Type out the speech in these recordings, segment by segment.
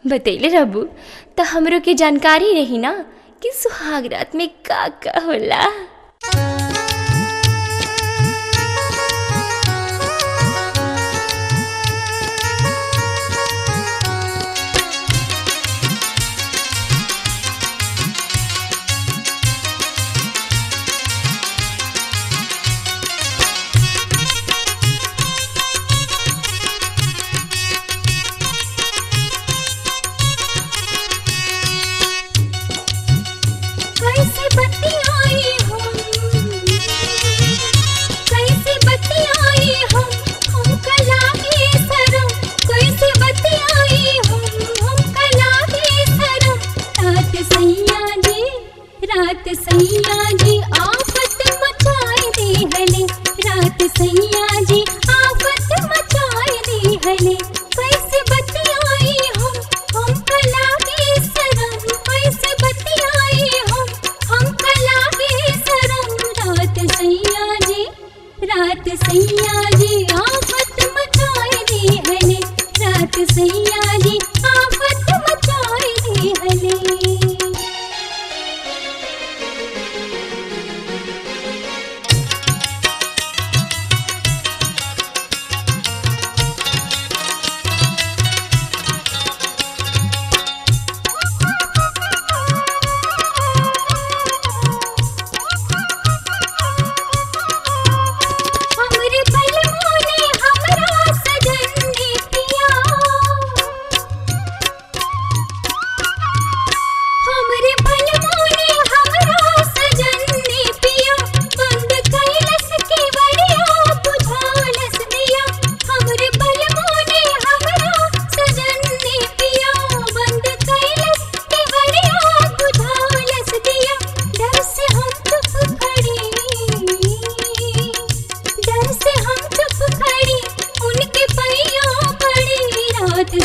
बतैले रहबू तो हमरो के जानकारी रही ना कि सुहाग रात में का का होला। रात सैया जी आफत मचाए दी हले, रात सैया जी आफत मचाए दी हले। कैसे बतियाई हम कलागे शरम, कैसे बतियाई हम कलागे शरम। रात सैया जी आफत मचाए दी हले, रात सैया जी आफत मचाए दी हले। रात सैया जी आफत मचाए दी हले, रात सैया जी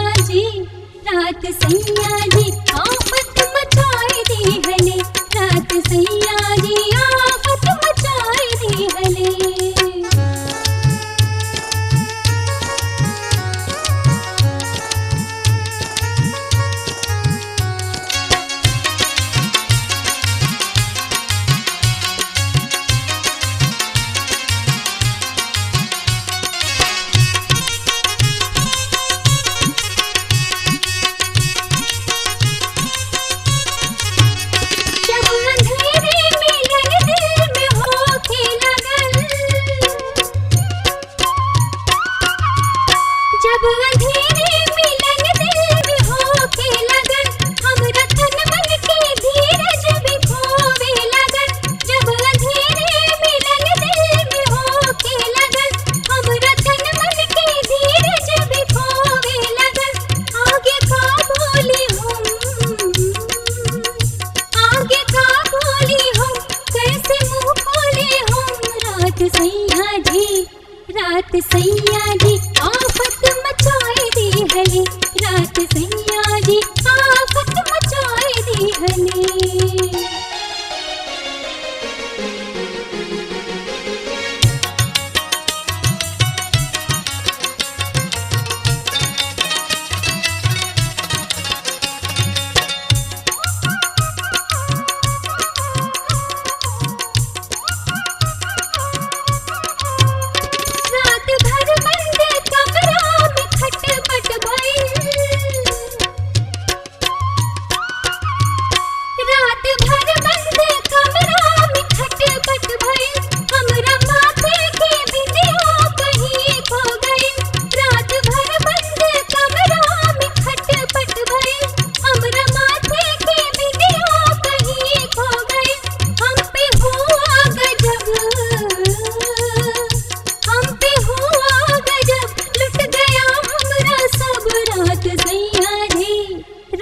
आफत मचाए दी हले। रात सैया जी आफत मचाए दी हले, रात सैया जी आफत मचाए दी हले।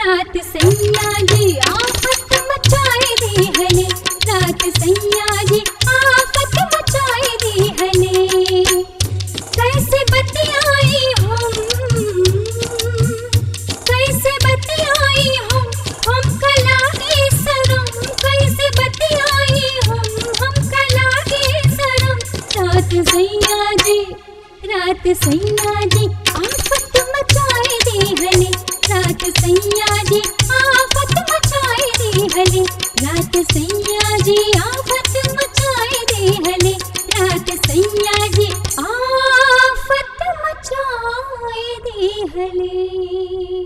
रात सैया जी आफत मचाए दी हले, रात सैया जी आफत मचाए दी हले। कैसे बतियाई हम कलागे शरम, कैसे बतियाई हम कलागे शरम। रात सैया जी आफत मचाए दी हले, रात हले, रात सैया जी आफत मचाए दे हले, रात सैया जी आफत मचाए दे हले।